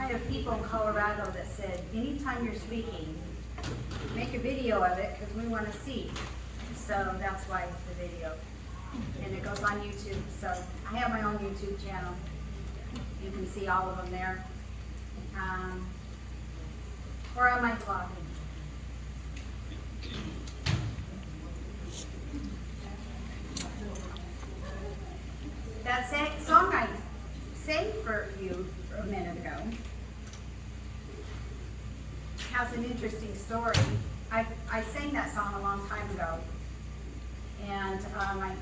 I have people in Colorado that said, anytime you're speaking, make a video of it because we want to see. So that's why the video. And it goes on YouTube. So I have my own YouTube channel. You can see all of them there. Or on my blog. That song I sang for you a minute ago has an interesting story. I sang that song a long time ago, and I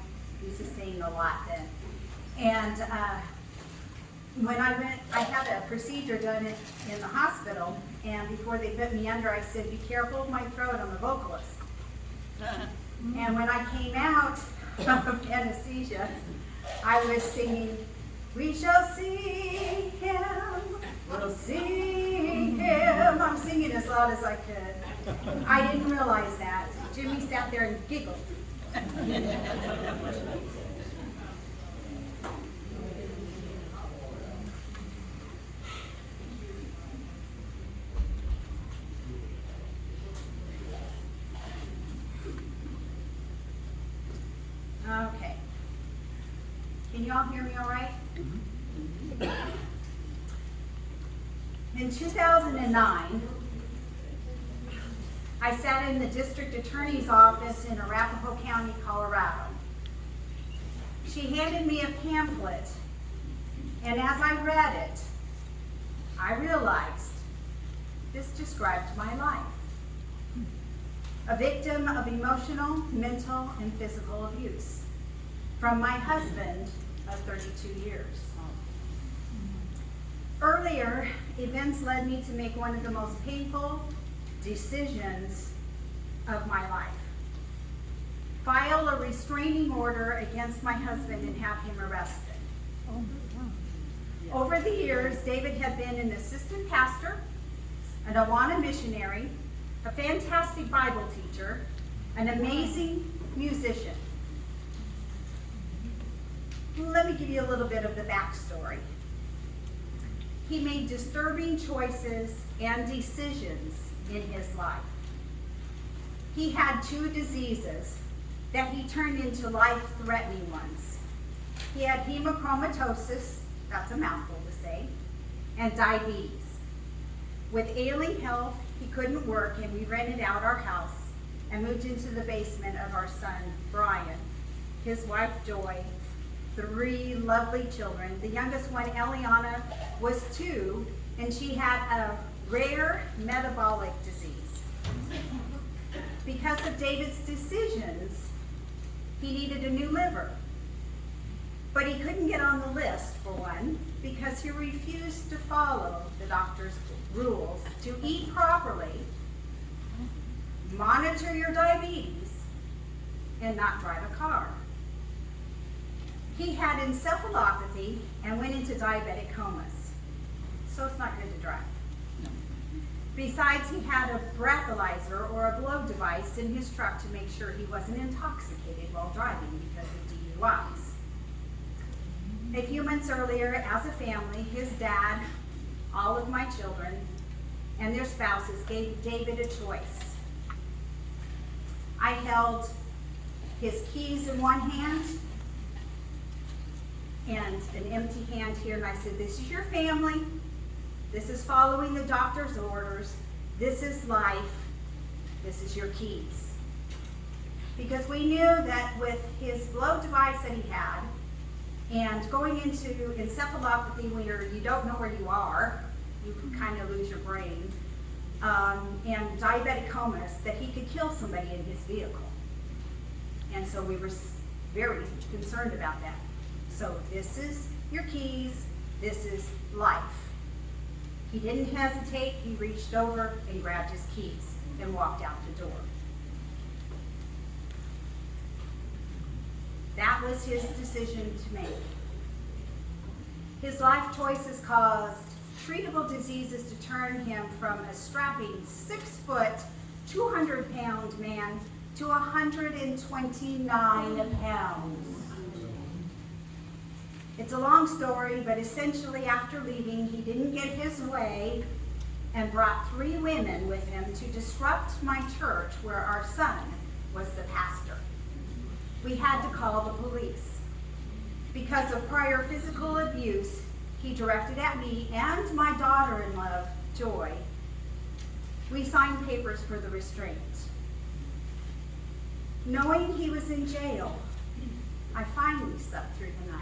used to sing a lot then. And when I went, I had a procedure done in the hospital, and before they put me under, I said, be careful of my throat, I'm a vocalist. And when I came out of anesthesia, I was singing, we shall see him, we'll see him. I'm singing as loud as I could. I didn't realize that. Jimmy sat there and giggled. Okay. Can you all hear me all right? In 2009, I sat in the district attorney's office in Arapahoe County, Colorado. She handed me a pamphlet, and as I read it, I realized this described my life. A victim of emotional, mental, and physical abuse from my husband of 32 years. Earlier, events led me to make one of the most painful decisions of my life. File a restraining order against my husband and have him arrested. Over the years, David had been an assistant pastor, an Awana missionary, a fantastic Bible teacher, an amazing musician. Let me give you a little bit of the backstory. He made disturbing choices and decisions in his life. He had 2 diseases that he turned into life-threatening ones. He had hemochromatosis, that's a mouthful to say, and diabetes. With ailing health, he couldn't work, and we rented out our house and moved into the basement of our son, Brian, his wife, J.O.Y, 3 lovely children. The youngest one, Eliana, was 2, and she had a rare metabolic disease. Because of David's decisions, he needed a new liver. But he couldn't get on the list, for one, because he refused to follow the doctor's rules to eat properly, monitor your diabetes, and not drive a car. He had encephalopathy and went into diabetic comas, so it's not good to drive. Besides, he had a breathalyzer or a blow device in his truck to make sure he wasn't intoxicated while driving because of DUIs. A few months earlier, as a family, his dad, all of my children, and their spouses gave David a choice. I held his keys in one hand and an empty hand here, and I said, this is your family. This is following the doctor's orders. This is life. This is your keys. Because we knew that with his blow device that he had, and going into encephalopathy where you don't know where you are, you can kind of lose your brain, and diabetic comas, that he could kill somebody in his vehicle. And so we were very concerned about that. So this is your keys, this is life. He didn't hesitate, he reached over and grabbed his keys and walked out the door. That was his decision to make. His life choices caused treatable diseases to turn him from a strapping 6-foot, 200-pound man to 129 pounds. It's a long story, but essentially after leaving, he didn't get his way and brought 3 women with him to disrupt my church where our son was the pastor. We had to call the police. Because of prior physical abuse he directed at me and my daughter-in-law, Joy, we signed papers for the restraint. Knowing he was in jail, I finally slept through the night.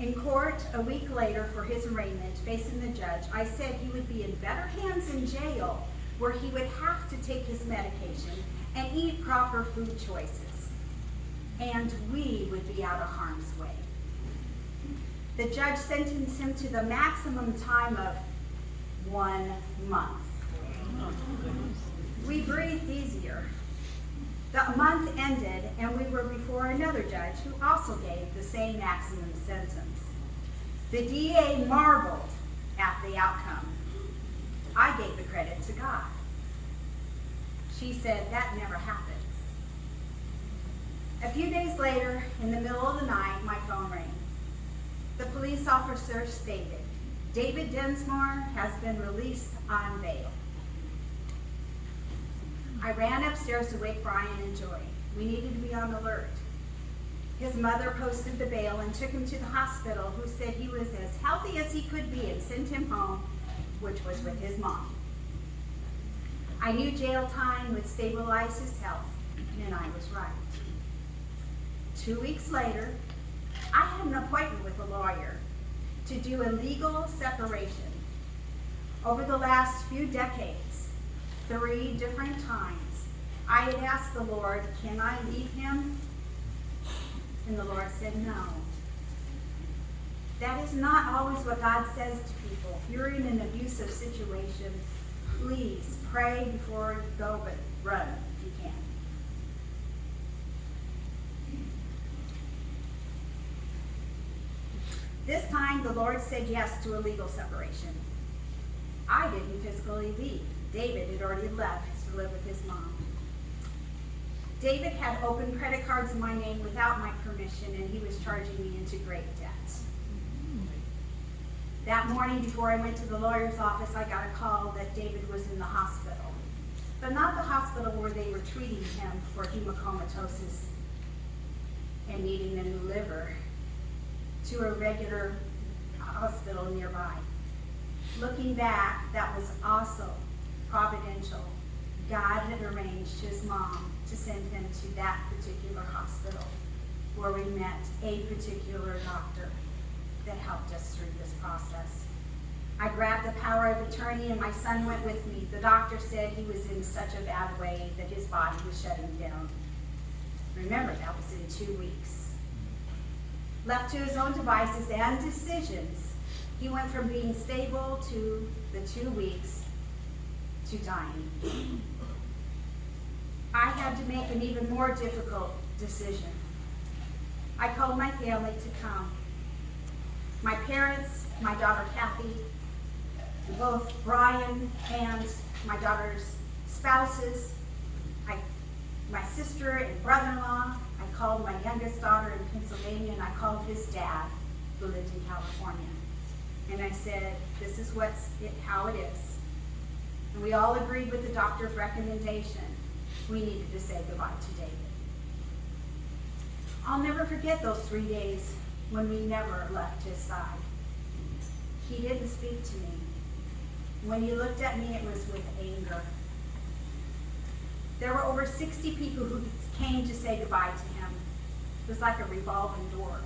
In court, a week later for his arraignment, facing the judge, I said he would be in better hands in jail, where he would have to take his medication and eat proper food choices, and we would be out of harm's way. The judge sentenced him to the maximum time of 1 month. We breathed easier. The month ended, and we were before another judge who also gave the same maximum sentence. The DA marveled at the outcome. I gave the credit to God. She said, "That never happens." A few days later, in the middle of the night, my phone rang. The police officer stated, "David Densmore has been released on bail." I ran upstairs to wake Brian and Joy. We needed to be on alert. His mother posted the bail and took him to the hospital, who said he was as healthy as he could be and sent him home, which was with his mom. I knew jail time would stabilize his health, and I was right. 2 weeks later, I had an appointment with a lawyer to do a legal separation. Over the last few decades, 3 different times, I had asked the Lord, "Can I leave him?" And the Lord said, "No." That is not always what God says to people. If you're in an abusive situation, please pray before you go, but run if you can. This time, the Lord said yes to a legal separation. I didn't physically leave. David had already left to live with his mom. David had opened credit cards in my name without my permission, and he was charging me into great debt. That morning, before I went to the lawyer's office, I got a call that David was in the hospital, but not the hospital where they were treating him for hemochromatosis and needing a new liver, to a regular hospital nearby. Looking back, that was also providential. God had arranged his mom to send him to that particular hospital, where we met a particular doctor that helped us through this process. I grabbed the power of attorney, and my son went with me. The doctor said he was in such a bad way that his body was shutting down. Remember, that was in 2 weeks. Left to his own devices and decisions, he went from being stable to the 2 weeks to dying. I had to make an even more difficult decision. I called my family to come. My parents, my daughter Kathy, both Brian and my daughter's spouses, my sister and brother-in-law. I called my youngest daughter in Pennsylvania, and I called his dad, who lived in California. And I said, "This is how it is." And we all agreed with the doctor's recommendation. We needed to say goodbye to David. I'll never forget those 3 days when we never left his side. He didn't speak to me. When he looked at me, it was with anger. There were over 60 people who came to say goodbye to him. It was like a revolving door.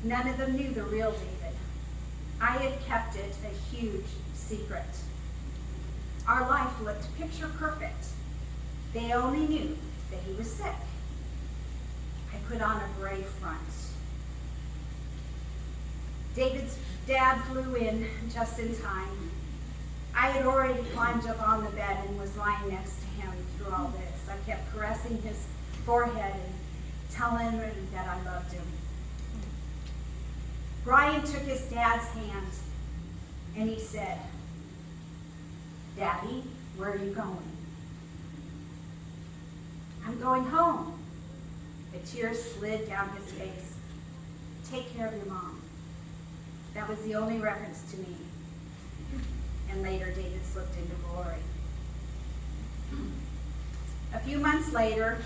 None of them knew the real David. I had kept it a huge secret. Our life looked picture perfect. They only knew that he was sick. I put on a brave front. David's dad flew in just in time. I had already climbed up on the bed and was lying next to him through all this. I kept caressing his forehead and telling him that I loved him. Brian took his dad's hand and he said, "Daddy, where are you going?" "I'm going home." The tears slid down his face. take care of your mom. That was the only reference to me. And later, David slipped into glory. A few months later,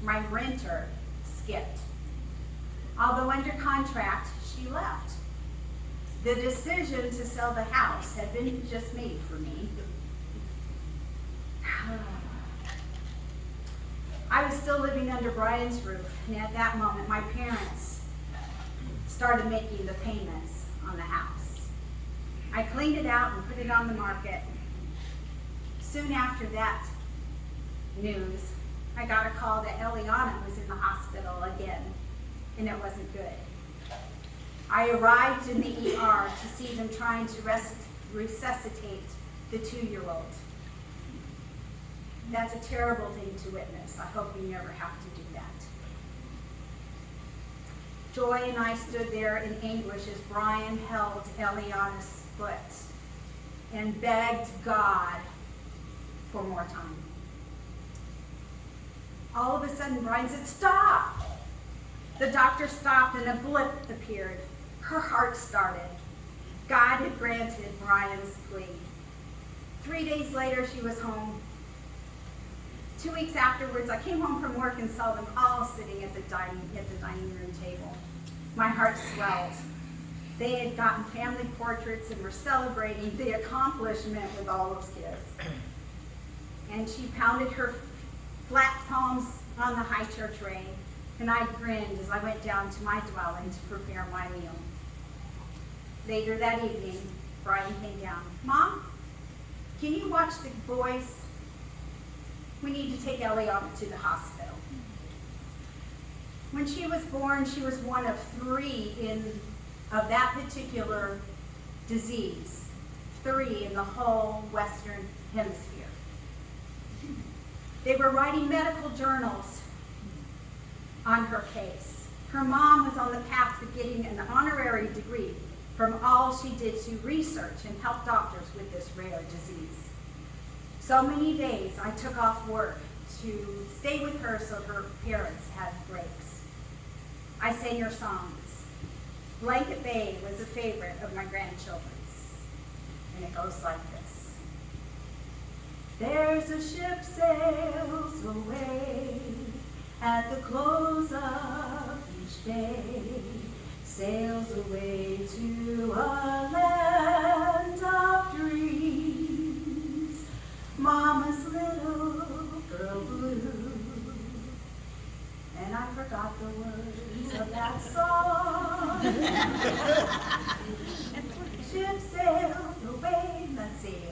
my renter skipped. Although under contract, she left. The decision to sell the house had been just made for me. I was still living under Brian's roof, and at that moment, my parents started making the payments on the house. I cleaned it out and put it on the market. Soon after that news, I got a call that Eliana was in the hospital again, and it wasn't good. I arrived in the ER to see them trying to resuscitate the 2-year-old. That's a terrible thing to witness. I hope you never have to do that. Joy and I stood there in anguish as Brian held Eliana's foot and begged God for more time. All of a sudden, Brian said, "Stop!" The doctor stopped and a blip appeared. Her heart started. God had granted Brian's plea. 3 days later, she was home. 2 weeks afterwards, I came home from work and saw them all sitting at the dining room table. My heart swelled. They had gotten family portraits and were celebrating the accomplishment with all those kids. And she pounded her flat palms on the high chair tray, and I grinned as I went down to my dwelling to prepare my meal. Later that evening, Brian came down. "Mom, can you watch the boys? We need to take Eliana to the hospital." When she was born, she was one of 3 of that particular disease, 3 in the whole Western Hemisphere. They were writing medical journals on her case. Her mom was on the path to getting an honorary degree from all she did to research and help doctors with this rare disease. So many days I took off work to stay with her so her parents had breaks. I sang her songs. Blanket Bay was a favorite of my grandchildren's, and it goes like this. There's a ship sails away at the close of each day, sails away to a land of dreams, Mama's little girl blue. And I forgot the words of that song. Ship sailed away, let's see,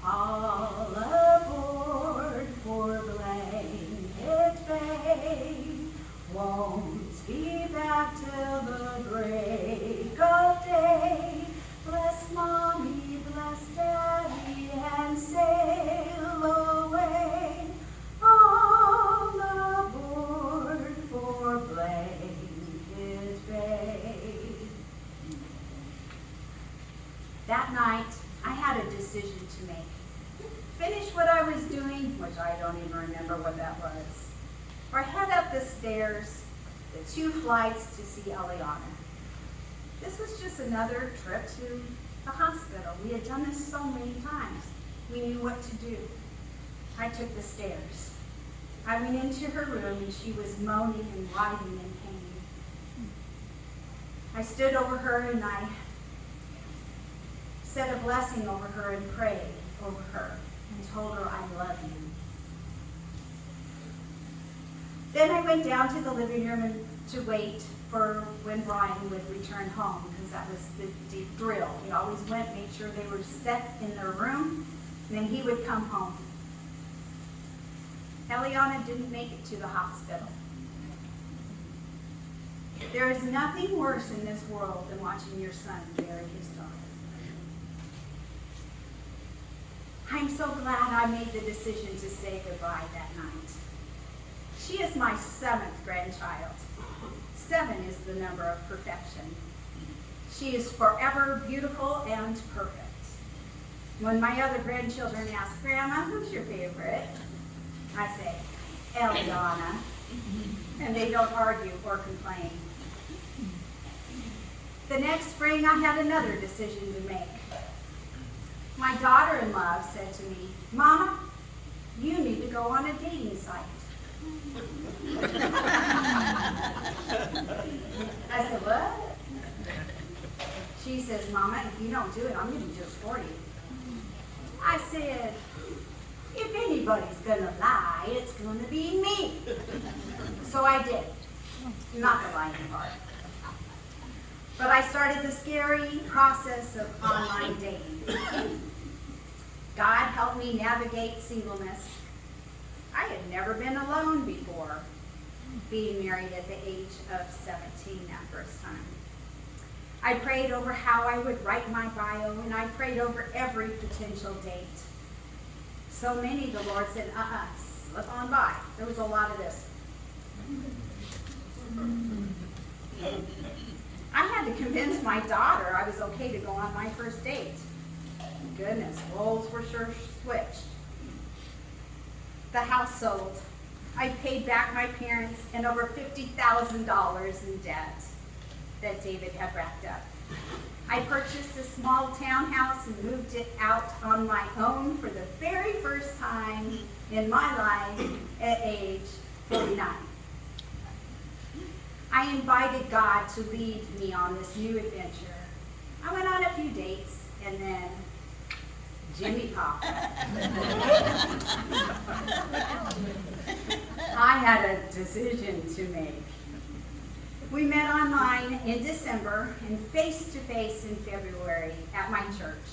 all aboard for Blanket Bay, won't be back till the break of day. Bless Mommy, bless Daddy, and sail away, all aboard for Blanket Bay. That night, I had a decision to make. Finish what I was doing, which I don't even remember what that was, or head up the stairs, the 2 flights to see Eliana. This was just another trip to the hospital. We had done this so many times. We knew what to do. I took the stairs. I went into her room and she was moaning and writhing in pain. I stood over her and I said a blessing over her and prayed over her and told her I love you. Then I went down to the living room to wait for when Brian would return home, because that was the drill. He always went, made sure they were set in their room, and then he would come home. Eliana didn't make it to the hospital. There is nothing worse in this world than watching your son bury his daughter. I'm so glad I made the decision to say goodbye that night. She is my 7th grandchild. 7 is the number of perfection. She is forever beautiful and perfect. When my other grandchildren ask, "Grandma, who's your favorite?" I say, "Eliana," and they don't argue or complain. The next spring, I had another decision to make. My daughter-in-law said to me, Mama, you need to go on a dating site. I said, what? She says, Mama, if you don't do it, I'm going to do it for you. I said, if anybody's going to lie, it's going to be me. So I did. Not the lying part. But I started the scary process of online dating. God helped me navigate singleness. I had never been alone before, being married at the age of 17 that first time. I prayed over how I would write my bio, and I prayed over every potential date. So many, the Lord said, slip on by. There was a lot of this. I had to convince my daughter I was okay to go on my first date. Goodness, roles were sure switched. The house sold. I paid back my parents and over $50,000 in debt that David had racked up. I purchased a small townhouse and moved it out on my own for the very first time in my life at age 49. I invited God to lead me on this new adventure. I went on a few dates, and then Jimmy popped up. I had a decision to make. We met online in December and face-to-face in February at my church,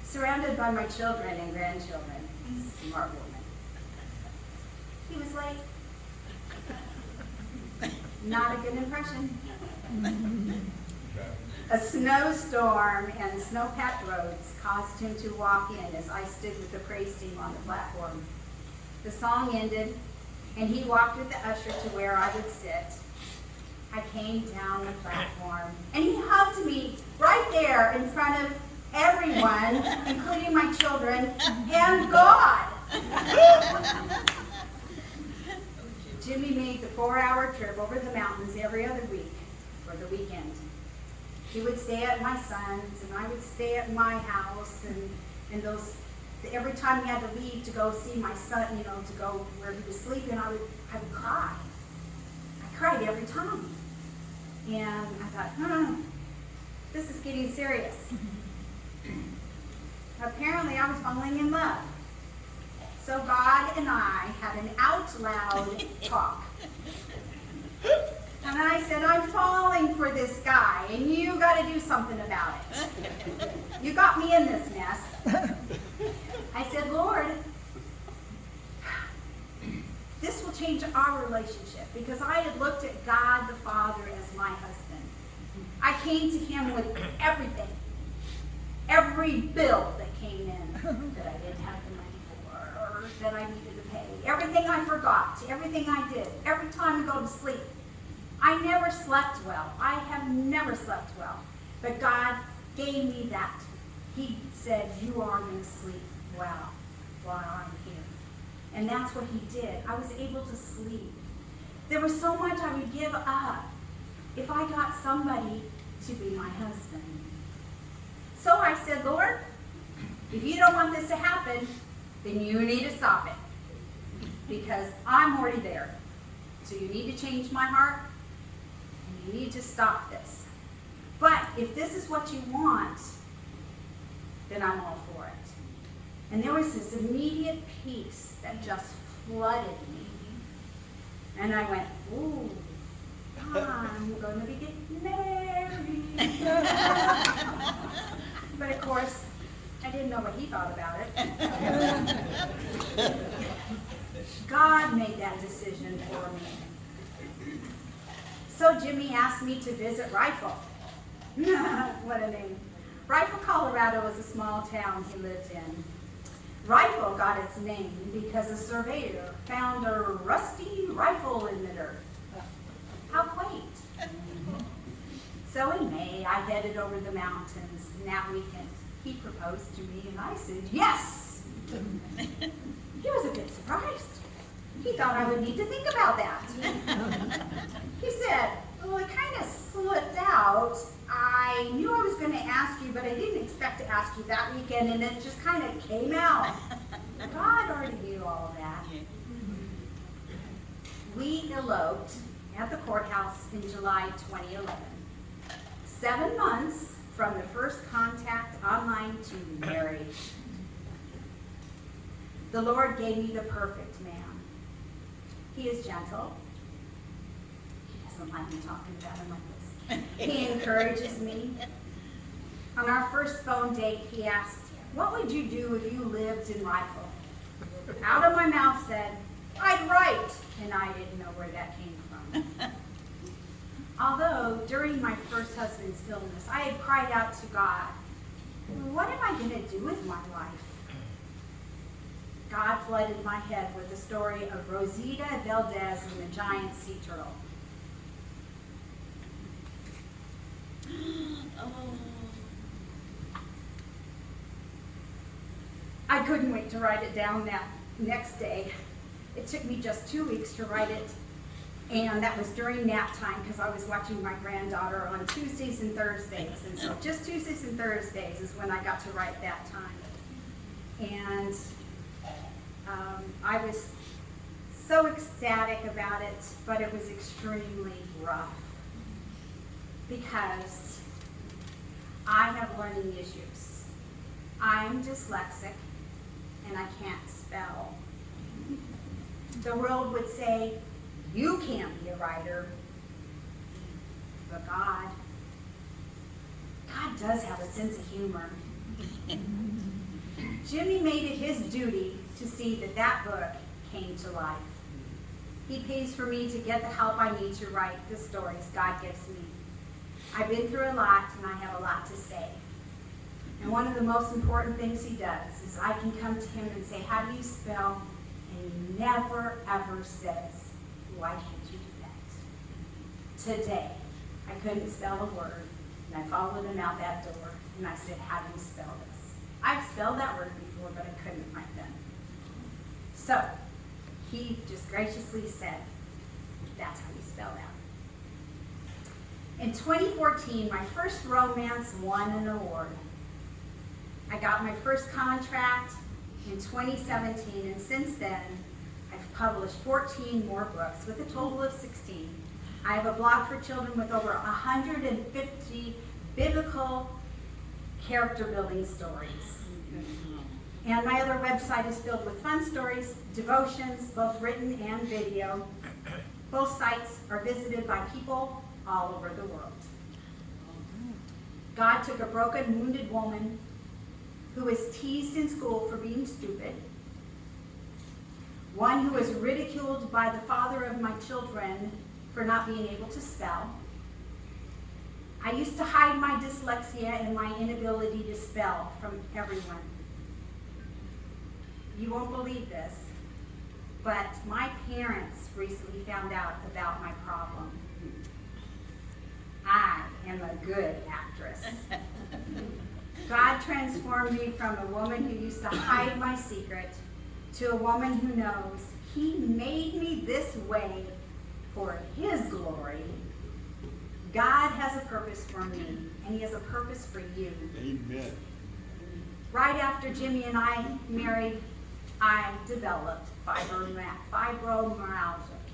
surrounded by my children and grandchildren. Smart woman. He was late. Not a good impression. A snowstorm and snow-packed roads caused him to walk in as I stood with the praise team on the platform. The song ended, and he walked with the usher to where I would sit. I came down the platform, and he hugged me right there in front of everyone, including my children, and God. Jimmy made the 4-hour trip over the mountains every other week for the weekend. He would stay at my son's, and I would stay at my house, and those, every time he had to leave to go see my son, to go where he was sleeping, I would cry. I cried every time. And I thought, this is getting serious. Apparently, I was falling in love. So God and I had an out loud talk. And I said, I'm falling for this guy, and you got to do something about it. You got me in this mess. I said, Lord, this will change our relationship, because I had looked at God the Father as my husband. I came to him with everything, every bill that came in that I didn't have the money for, or that I needed to pay, everything I forgot, everything I did, every time I go to sleep. I never slept well. I have never slept well. But God gave me that. He said, you are going to sleep well while I'm here. And that's what he did. I was able to sleep. There was so much I would give up if I got somebody to be my husband. So I said, Lord, if you don't want this to happen, then you need to stop it. Because I'm already there. So you need to change my heart. And you need to stop this. But if this is what you want, then I'm all for it. And there was this immediate peace that just flooded me. And I went, ooh, I'm going to be getting married. But of course, I didn't know what he thought about it. God made that decision for me. So Jimmy asked me to visit Rifle. What a name. Rifle, Colorado is a small town he lived in. Rifle got its name because a surveyor found a rusty rifle in the dirt. How quaint. So in May, I headed over the mountains, and that weekend, he proposed to me, and I said, yes! He was a bit surprised. He thought I would need to think about that. He said, well, it kind of slipped out. I I knew I was going to ask you, but I didn't expect to ask you that weekend, and it just kind of came out. God already knew all of that. We eloped at the courthouse in July 2011. 7 months from the first contact online to marriage. The Lord gave me the perfect man. He is gentle. He doesn't like me talking about him like this. He encourages me. On our first phone date, he asked, "What would you do if you lived in Rifle?" Out of my mouth said, "I'd write," and I didn't know where that came from. Although, during my first husband's illness, I had cried out to God, "What am I going to do with my life?" God flooded my head with the story of Rosita Valdez and the giant sea turtle. I couldn't wait to write it down that next day. It took me just 2 weeks to write it, and that was during nap time because I was watching my granddaughter on Tuesdays and Thursdays, and so just Tuesdays and Thursdays is when I got to write that time. And I was so ecstatic about it, but it was extremely rough because I have learning issues. I'm dyslexic and I can't spell. The world would say, "You can't be a writer." But God does have a sense of humor. Jimmy made it his duty to see that that book came to life. He pays for me to get the help I need to write the stories God gives me. I've been through a lot and I have a lot to say. And one of the most important things he does is I can come to him and say, "How do you spell?" And he never ever says, "Why can't you do that?" Today, I couldn't spell a word, and I followed him out that door, and I said, "How do you spell this?" I've spelled that word before, but I couldn't right then. So, he just graciously said, "That's how you spell that." In 2014, my first romance won an award. I got my first contract in 2017, and since then, I've published 14 more books with a total of 16. I have a blog for children with over 150 biblical character building stories. And my other website is filled with fun stories, devotions, both written and video. Both sites are visited by people all over the world. God took a broken, wounded woman who was teased in school for being stupid, one who was ridiculed by the father of my children for not being able to spell. I used to hide my dyslexia and my inability to spell from everyone. You won't believe this, but my parents recently found out about my problem. I am a good actress. God transformed me from a woman who used to hide my secret to a woman who knows He made me this way for His glory. God has a purpose for me, and He has a purpose for you. Amen. Right after Jimmy and I married, I developed fibromyalgia.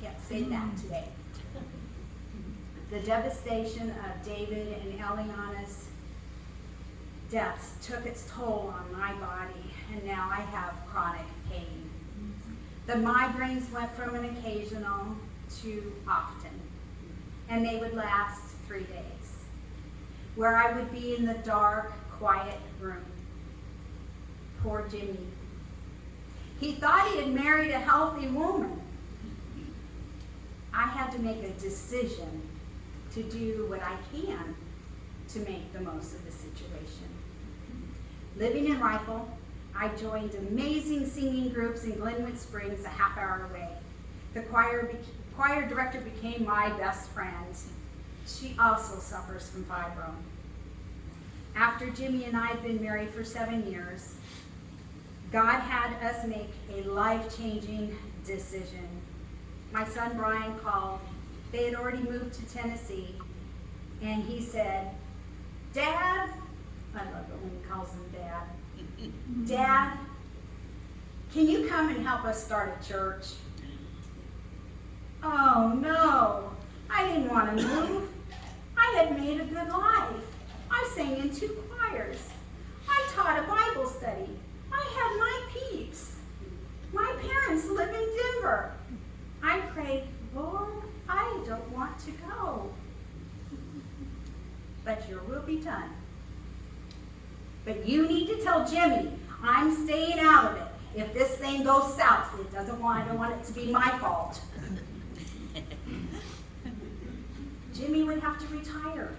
Can't say that today. The devastation of David and Eliana's deaths took its toll on my body, and now I have chronic pain. The migraines went from an occasional to often, and they would last 3 days, where I would be in the dark, quiet room. Poor Jimmy. He thought he had married a healthy woman. I had to make a decision to do what I can to make the most of the situation. Living in Rifle, I joined amazing singing groups in Glenwood Springs, a half hour away. The choir director became my best friend. She also suffers from fibro. After Jimmy and I had been married for 7 years, God had us make a life-changing decision. My son Brian called. They had already moved to Tennessee, and he said, Dad, I love it when he calls him Dad. Dad, can you come and help us start a church? Oh no, I didn't want to move. I had made a good life. I sang in 2 choirs. I taught a Bible study. I had my peeps. My parents live in Denver. I prayed, Lord, I don't want to go. But your will be done. But you need to tell Jimmy, I'm staying out of it. If this thing goes south, I don't want it to be my fault. Jimmy would have to retire.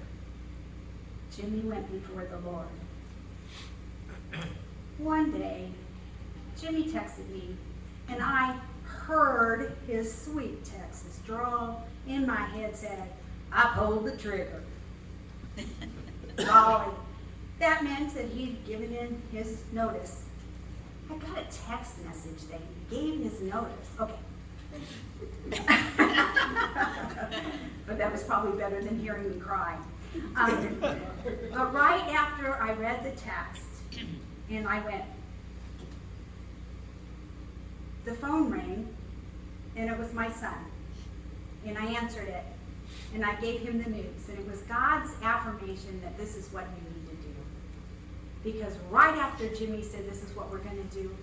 Jimmy went before the Lord. One day, Jimmy texted me, and I heard his sweet Texas drawl in my head said, I pulled the trigger. Golly, that meant that he'd given in his notice. I got a text message that he gave his notice. Okay. But that was probably better than hearing me cry. But right after I read the text, and I went, the phone rang, and it was my son. And I answered it, and I gave him the news. And it was God's affirmation that this is what you need to do. Because right after Jimmy said, this is what we're going to do,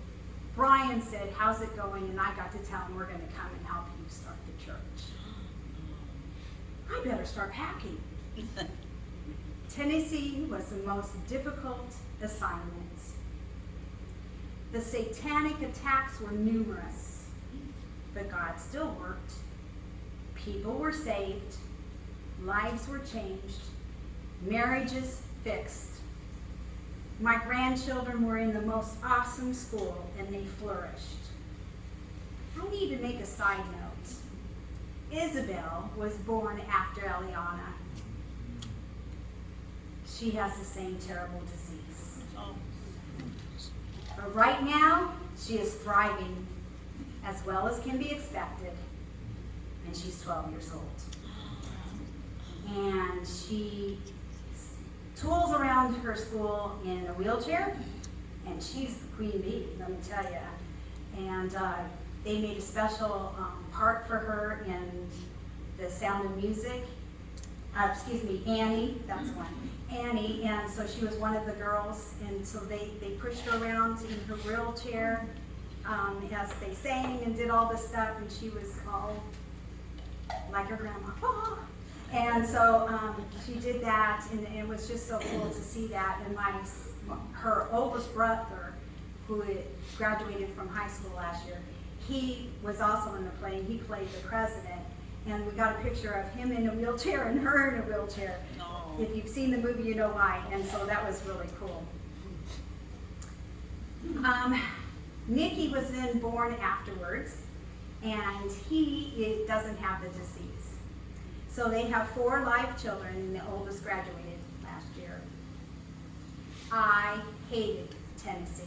Brian said, how's it going? And I got to tell him, we're going to come and help you start the church. I better start packing. Tennessee was the most difficult assignment. The satanic attacks were numerous, but God still worked. People were saved, lives were changed, marriages fixed. My grandchildren were in the most awesome school, and they flourished. I need to make a side note. Isabel was born after Eliana. She has the same terrible disease. But right now, she is thriving as well as can be expected, and she's 12 years old. And she tools around her school in a wheelchair, and she's the queen bee, let me tell you. And they made a special part for her in The Sound of Music. Annie, that's one. Annie, and so she was one of the girls, and so they pushed her around in her wheelchair as they sang and did all this stuff, and she was all like her grandma. Ah! And so she did that, and it was just so cool to see that. And her oldest brother, who had graduated from high school last year, he was also in the play, and he played the president. And we got a picture of him in a wheelchair and her in a wheelchair. No. If you've seen the movie, you know why. And so that was really cool. Nikki was then born afterwards, and he doesn't have the disease. So they have 4 live children, and the oldest graduated last year. I hated Tennessee.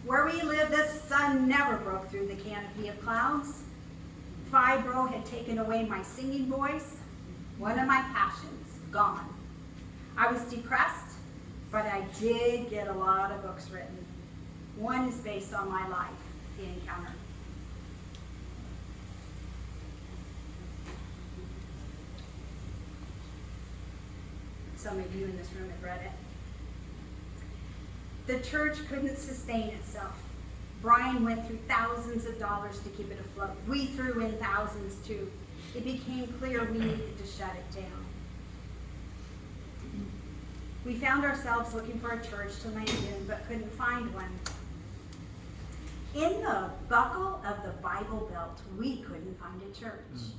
Where we lived, the sun never broke through the canopy of clouds. Fibro had taken away my singing voice, one of my passions, gone. I was depressed, but I did get a lot of books written. One is based on my life, The Encounter. Some of you in this room have read it. The church couldn't sustain itself. Brian went through thousands of dollars to keep it afloat. We threw in thousands too. It became clear we needed to shut it down. We found ourselves looking for a church to land in, but couldn't find one. In the buckle of the Bible Belt, we couldn't find a church.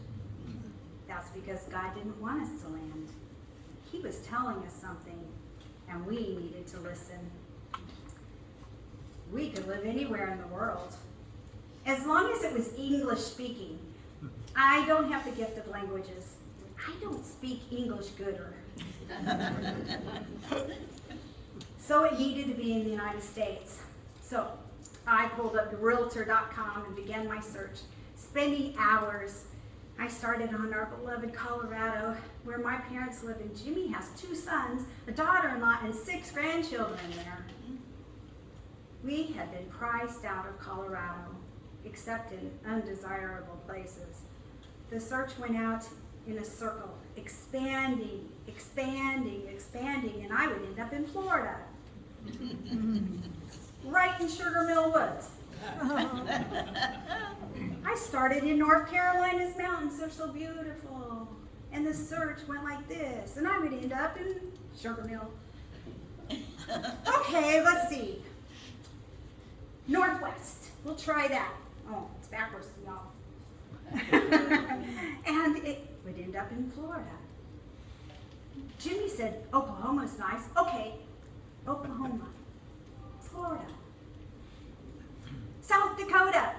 That's because God didn't want us to land. He was telling us something, and we needed to listen. We could live anywhere in the world, as long as it was English speaking. I don't have the gift of languages. I don't speak English gooder. So it needed to be in the United States. So I pulled up realtor.com and began my search, spending hours I started on our beloved Colorado, where my parents live, and Jimmy has 2 sons, a daughter-in-law, and 6 grandchildren there. We had been priced out of Colorado, except in undesirable places. The search went out in a circle, expanding, expanding, expanding, and I would end up in Florida. Right in Sugar Mill Woods. I started in North Carolina's mountains. They're so beautiful. And the search went like this, and I would end up in Sugar Mill. Okay, let's see. Northwest. We'll try that. Oh, it's backwards, y'all. And it would end up in Florida. Jimmy said, Oklahoma's nice. Okay, Oklahoma. Florida. South Dakota.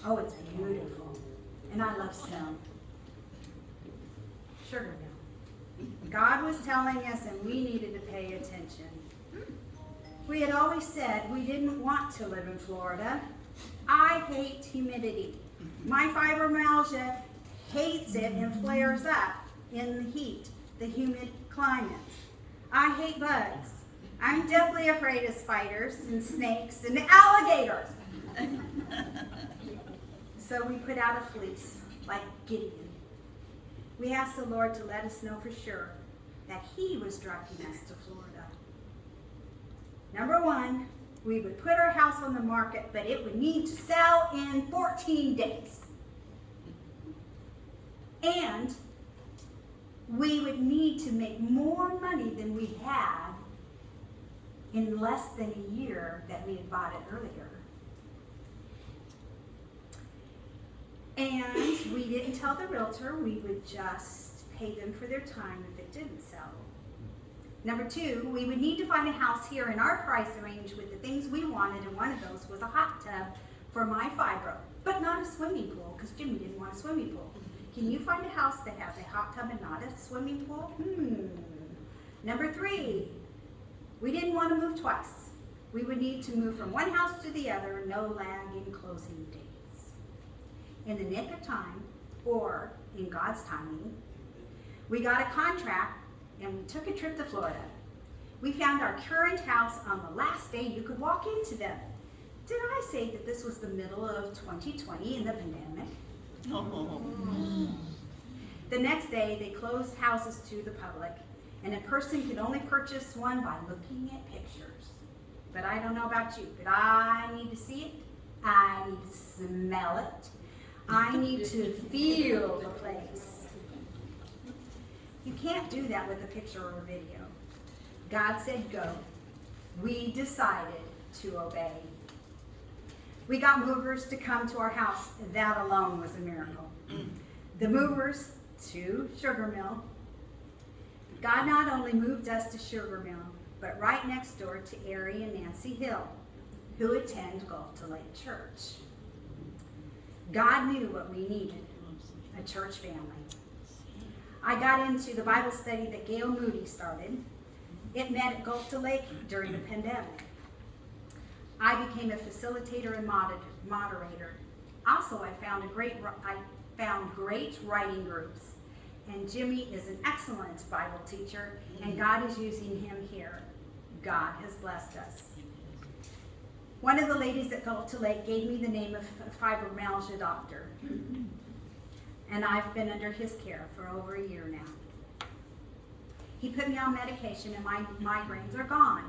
Oh, it's beautiful. And I love snow. Sugar Mill. God was telling us, and we needed to pay attention. We had always said we didn't want to live in Florida. I hate humidity. My fibromyalgia hates it and flares up in the heat, the humid climate. I hate bugs. I'm deathly afraid of spiders and snakes and alligators. So we put out a fleece, like Gideon. We asked the Lord to let us know for sure that He was directing us to Florida. Number 1, we would put our house on the market, but it would need to sell in 14 days. And we would need to make more money than we had in less than a year that we had bought it earlier. And we didn't tell the realtor. We would just pay them for their time if it didn't sell. Number 2, we would need to find a house here in our price range with the things we wanted, and one of those was a hot tub for my fibro, but not a swimming pool, because Jimmy didn't want a swimming pool. Can you find a house that has a hot tub and not a swimming pool? Number 3, we didn't want to move twice. We would need to move from one house to the other, no lag in closing dates. In the nick of time, or in God's timing, we got a contract and we took a trip to Florida. We found our current house on the last day you could walk into them. Did I say that this was the middle of 2020 in the pandemic? The next day, they closed houses to the public, and a person could only purchase one by looking at pictures. But I don't know about you, but I need to see it. I need to smell it. I need to feel the place. You can't do that with a picture or a video. God said go. We decided to obey. We got movers to come to our house. That alone was a miracle. The movers to Sugar Mill. God not only moved us to Sugar Mill, but right next door to Ari and Nancy Hill, who attend Gulf to Lake Church. God knew what we needed, a church family. I got into the Bible study that Gail Moody started. It met at Gulf to Lake during the pandemic. I became a facilitator and moderator. Also, I found great writing groups. And Jimmy is an excellent Bible teacher, and God is using him here. God has blessed us. One of the ladies at Gulf to Lake gave me the name of a fibromyalgia doctor. And I've been under his care for over a year now. He put me on medication and my migraines are gone.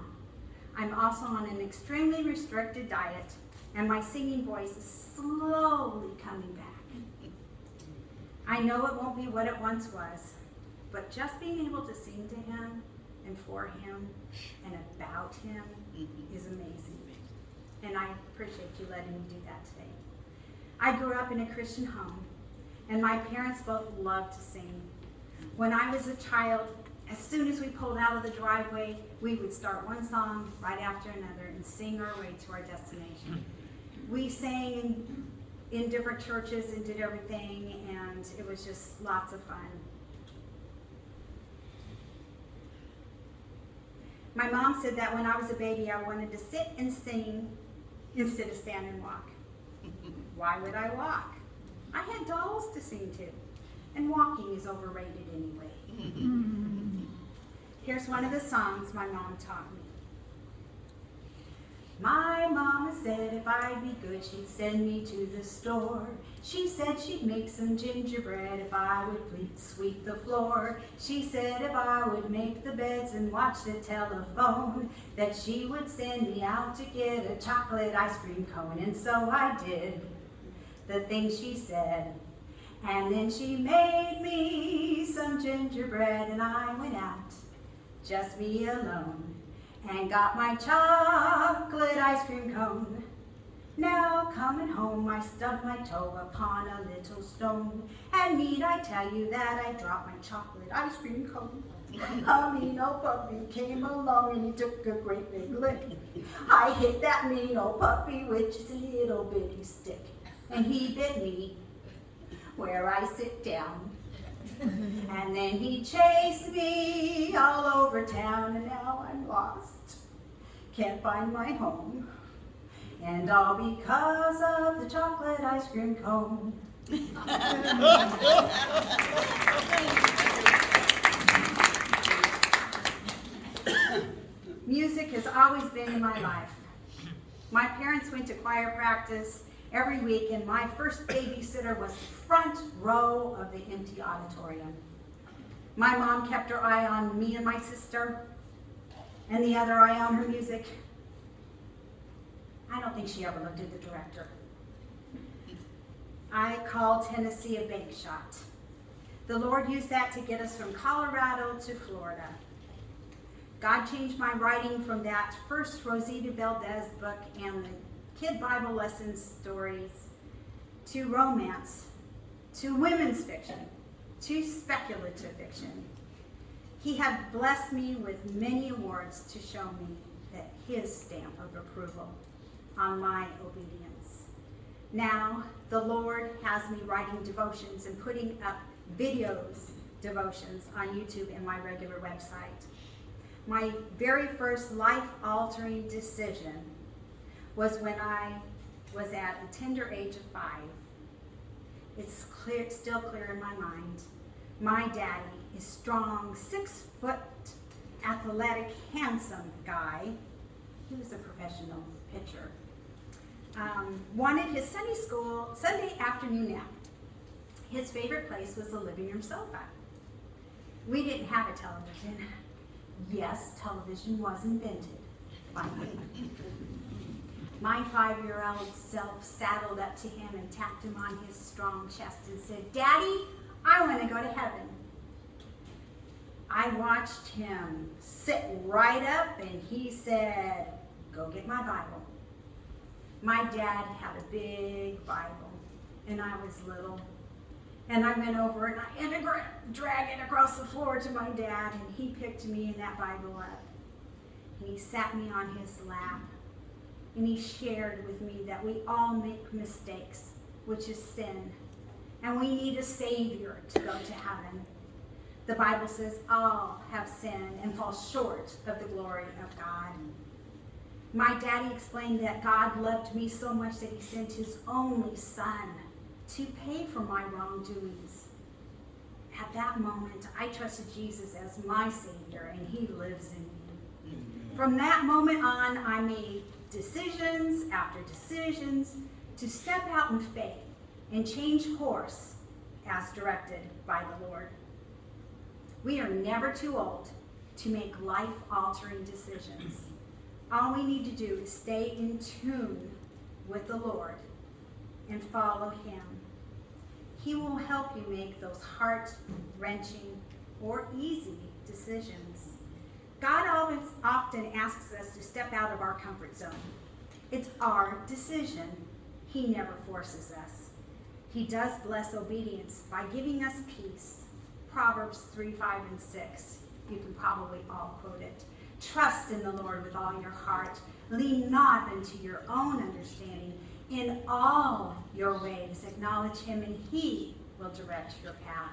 I'm also on an extremely restricted diet, and my singing voice is slowly coming back. I know it won't be what it once was, but just being able to sing to him and for him and about him is amazing. And I appreciate you letting me do that today. I grew up in a Christian home, and my parents both loved to sing. When I was a child, as soon as we pulled out of the driveway, we would start one song right after another and sing our way to our destination. We sang in different churches and did everything, and it was just lots of fun. My mom said that when I was a baby, I wanted to sit and sing instead of stand and walk. Why would I walk? I had dolls to sing to. And walking is overrated anyway. Here's one of the songs my mom taught me. My mama said if I'd be good, she'd send me to the store. She said she'd make some gingerbread if I would sweep the floor. She said if I would make the beds and watch the telephone, that she would send me out to get a chocolate ice cream cone. And so I did the things she said. And then she made me some gingerbread and I went out, just me alone, and got my chocolate ice cream cone. Now coming home, I stubbed my toe upon a little stone, and need I tell you that I dropped my chocolate ice cream cone. A mean old puppy came along and he took a great big lick. I hit that mean old puppy with just a little bitty stick, and he bit me where I sit down. And then he chased me all over town, and now I'm lost, can't find my home, and all because of the chocolate ice cream cone. Music has always been in my life. My parents went to choir practice every week, and my first babysitter was the front row of the empty auditorium. My mom kept her eye on me and my sister, and the other eye on her music. I don't think she ever looked at the director. I call Tennessee a bank shot. The Lord used that to get us from Colorado to Florida. God changed my writing from that first Rosita Valdez book and the kid Bible lesson stories to romance, to women's fiction, to speculative fiction. He had blessed me with many awards to show me that his stamp of approval on my obedience. Now, the Lord has me writing devotions and putting up devotions on YouTube and my regular website. My very first life-altering decision was when I was at a tender age of 5. It's still clear in my mind. My daddy is strong, 6-foot, athletic, handsome guy. He was a professional pitcher. Wanted his Sunday afternoon nap. His favorite place was the living room sofa. We didn't have a television. Yes, television was invented by me. My 5-year-old self saddled up to him and tapped him on his strong chest and said, "Daddy, I want to go to heaven." I watched him sit right up and he said, "Go get my Bible." My dad had a big Bible and I was little. And I went over and I had to drag it across the floor to my dad, and he picked me and that Bible up. And he sat me on his lap. And he shared with me that we all make mistakes, which is sin. And we need a Savior to go to heaven. The Bible says all have sinned and fall short of the glory of God. My daddy explained that God loved me so much that he sent his only son to pay for my wrongdoings. At that moment, I trusted Jesus as my Savior, and he lives in me. From that moment on, I made decisions after decisions to step out in faith and change course as directed by the Lord. We are never too old to make life-altering decisions. All we need to do is stay in tune with the Lord and follow him. He will help you make those heart-wrenching or easy decisions. God often asks us to step out of our comfort zone. It's our decision. He never forces us. He does bless obedience by giving us peace. Proverbs 3, 5, and 6. You can probably all quote it. Trust in the Lord with all your heart. Lean not unto your own understanding. In all your ways, acknowledge him, and he will direct your path.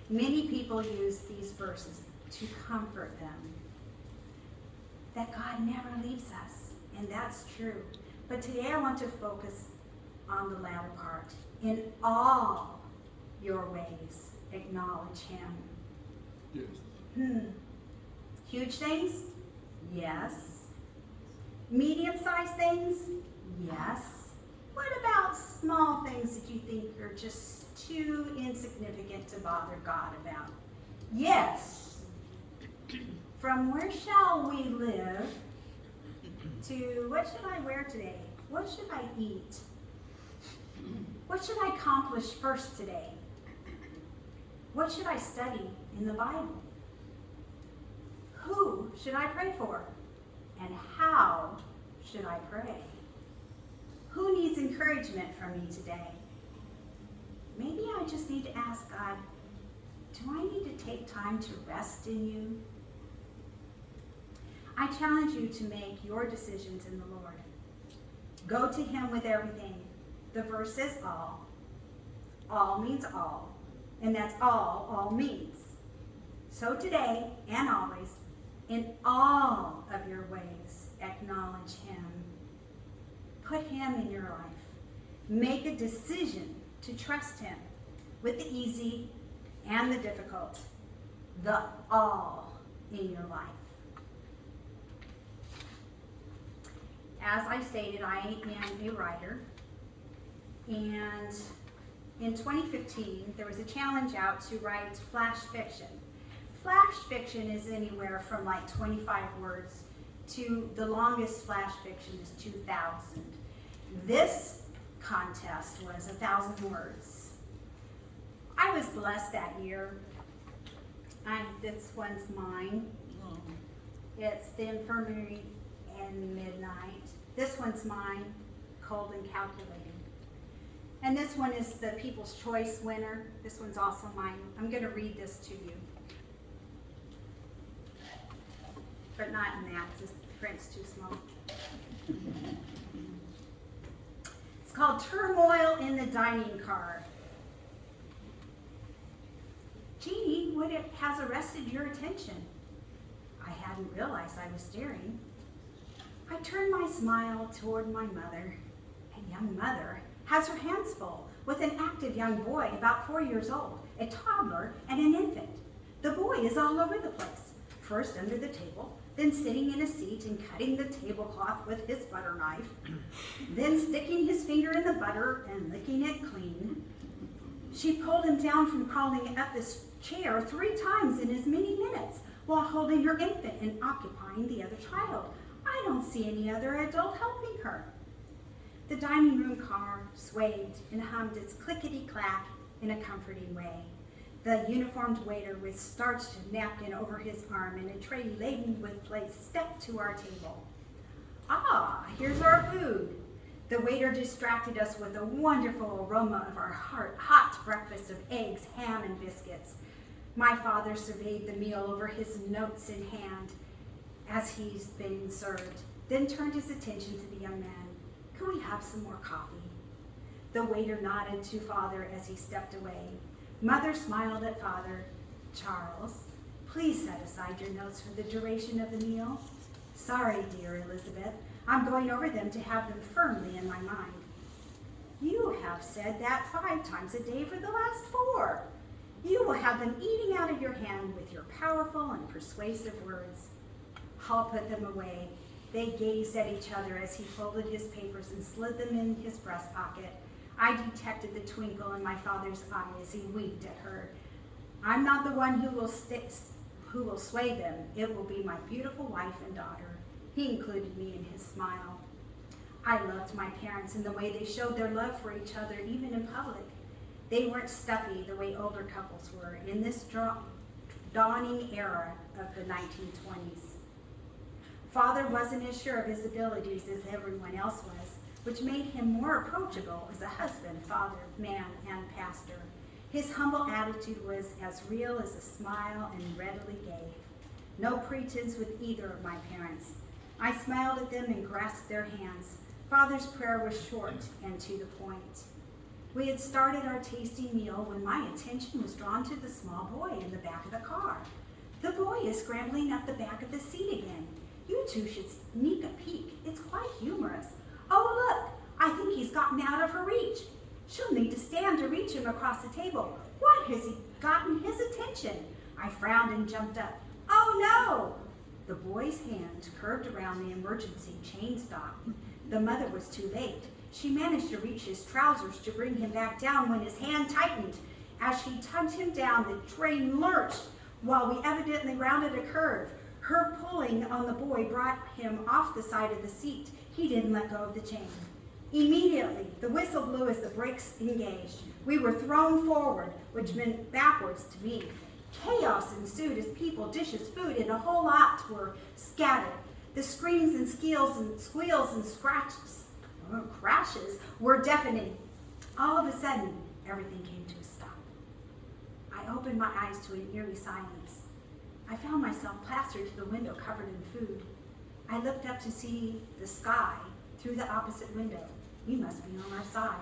Many people use these verses to comfort them. That God never leaves us, and that's true. But today I want to focus on the latter part. In all your ways, acknowledge him. Yes. Huge things? Yes. Medium-sized things? Yes. What about small things that you think are just too insignificant to bother God about? Yes. From where shall we live to what should I wear today? What should I eat? What should I accomplish first today? What should I study in the Bible? Who should I pray for? And how should I pray? Who needs encouragement from me today? Maybe I just need to ask God, do I need to take time to rest in you? I challenge you to make your decisions in the Lord. Go to him with everything. The verse says all. All means all. And that's all means. So today and always, in all of your ways, acknowledge him. Put him in your life. Make a decision to trust him with the easy and the difficult, the all in your life. As I stated, I am a writer, and in 2015, there was a challenge out to write flash fiction. Flash fiction is anywhere from like 25 words to the longest flash fiction is 2,000. This contest was 1,000 words. I was blessed that year. This one's mine. It's The Infirmary and Midnight. This one's mine, Cold and Calculating. And this one is the People's Choice winner. This one's also mine. I'm going to read this to you. But not in that, the print's too small. It's called Turmoil in the Dining Car. Jeannie, what has arrested your attention? I hadn't realized I was staring. I turned my smile toward my mother. A young mother has her hands full with an active young boy about 4 years old, a toddler, and an infant. The boy is all over the place, first under the table, then sitting in a seat and cutting the tablecloth with his butter knife, then sticking his finger in the butter and licking it clean. She pulled him down from crawling up this chair 3 times in as many minutes while holding her infant and occupying the other child. I don't see any other adult helping her. The dining room car swayed and hummed its clickety-clack in a comforting way. The uniformed waiter with starched napkin over his arm and a tray laden with plates stepped to our table. Ah, here's our food. The waiter distracted us with a wonderful aroma of our hot breakfast of eggs, ham, and biscuits. My father surveyed the meal over his notes in hand as he's being served, then turned his attention to the young man. Can we have some more coffee? The waiter nodded to Father as he stepped away. Mother smiled at Father. Charles, please set aside your notes for the duration of the meal. Sorry, dear Elizabeth. I'm going over them to have them firmly in my mind. You have said that 5 times a day for the last 4. You will have them eating out of your hand with your powerful and persuasive words. Hall put them away. They gazed at each other as he folded his papers and slid them in his breast pocket. I detected the twinkle in my father's eye as he winked at her. I'm not the one who will sway them. It will be my beautiful wife and daughter. He included me in his smile. I loved my parents and the way they showed their love for each other, even in public. They weren't stuffy the way older couples were in this dawning era of the 1920s. Father wasn't as sure of his abilities as everyone else was, which made him more approachable as a husband, father, man, and pastor. His humble attitude was as real as a smile and readily gave. No pretense with either of my parents. I smiled at them and grasped their hands. Father's prayer was short and to the point. We had started our tasty meal when my attention was drawn to the small boy in the back of the car. The boy is scrambling up the back of the seat again. You two should sneak a peek. It's quite humorous. Oh, look, I think he's gotten out of her reach. She'll need to stand to reach him across the table. What has he gotten his attention? I frowned and jumped up. Oh no! The boy's hand curved around the emergency chain stop. The mother was too late. She managed to reach his trousers to bring him back down when his hand tightened. As she tugged him down, the train lurched while we evidently rounded a curve. Her pulling on the boy brought him off the side of the seat. He didn't let go of the chain. Immediately, the whistle blew as the brakes engaged. We were thrown forward, which meant backwards to me. Chaos ensued as people, dishes, food, and a whole lot were scattered. The screams and squeals and crashes were deafening. All of a sudden, everything came to a stop. I opened my eyes to an eerie silence. I found myself plastered to the window covered in food. I looked up to see the sky through the opposite window. You must be on our side.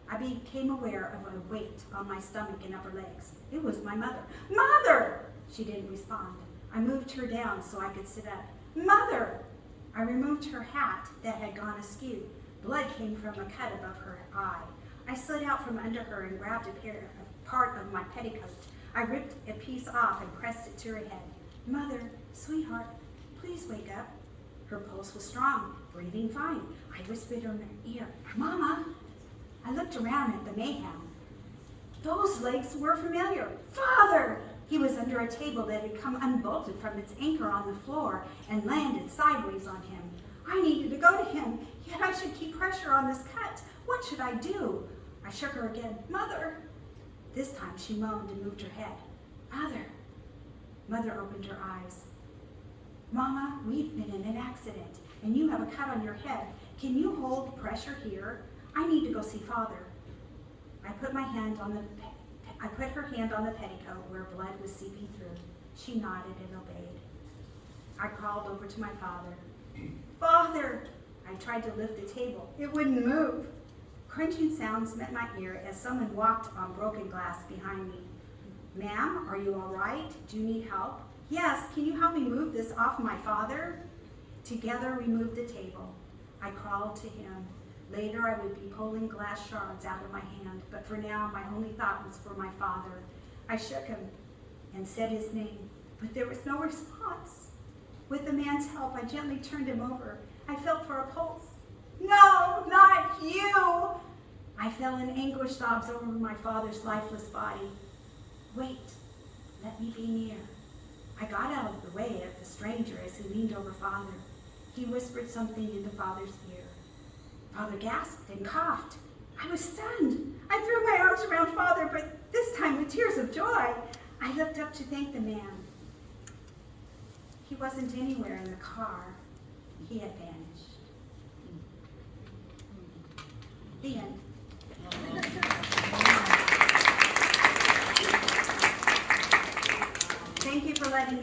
I became aware of a weight on my stomach and upper legs. It was my mother. Mother! She didn't respond. I moved her down so I could sit up. Mother! I removed her hat that had gone askew. Blood came from a cut above her eye. I slid out from under her and grabbed a part of my petticoat. I ripped a piece off and pressed it to her head. Mother, sweetheart, please wake up. Her pulse was strong, breathing fine. I whispered in her ear, Mama! I looked around at the mayhem. Those legs were familiar. Father! He was under a table that had come unbolted from its anchor on the floor and landed sideways on him. I needed to go to him, yet I should keep pressure on this cut. What should I do? I shook her again. Mother! This time she moaned and moved her head. Mother! Mother opened her eyes. Mama, we've been in an accident, and you have a cut on your head. Can you hold pressure here? I need to go see Father. I put her hand on the petticoat where blood was seeping through. She nodded and obeyed. I crawled over to my father. Father! I tried to lift the table. It wouldn't move. Crunching sounds met my ear as someone walked on broken glass behind me. Ma'am, are you all right? Do you need help? Yes, can you help me move this off my father? Together we moved the table. I crawled to him. Later I would be pulling glass shards out of my hand, but for now my only thought was for my father. I shook him and said his name, but there was no response. With the man's help, I gently turned him over. I felt for a pulse. No, not you! I fell in anguished sobs over my father's lifeless body. Wait, let me be near. I got out of the way of the stranger as he leaned over Father. He whispered something into Father's ear. Father gasped and coughed. I was stunned. I threw my arms around Father, but this time with tears of joy. I looked up to thank the man. He wasn't anywhere in the car. He had vanished. The end. Thank you for letting me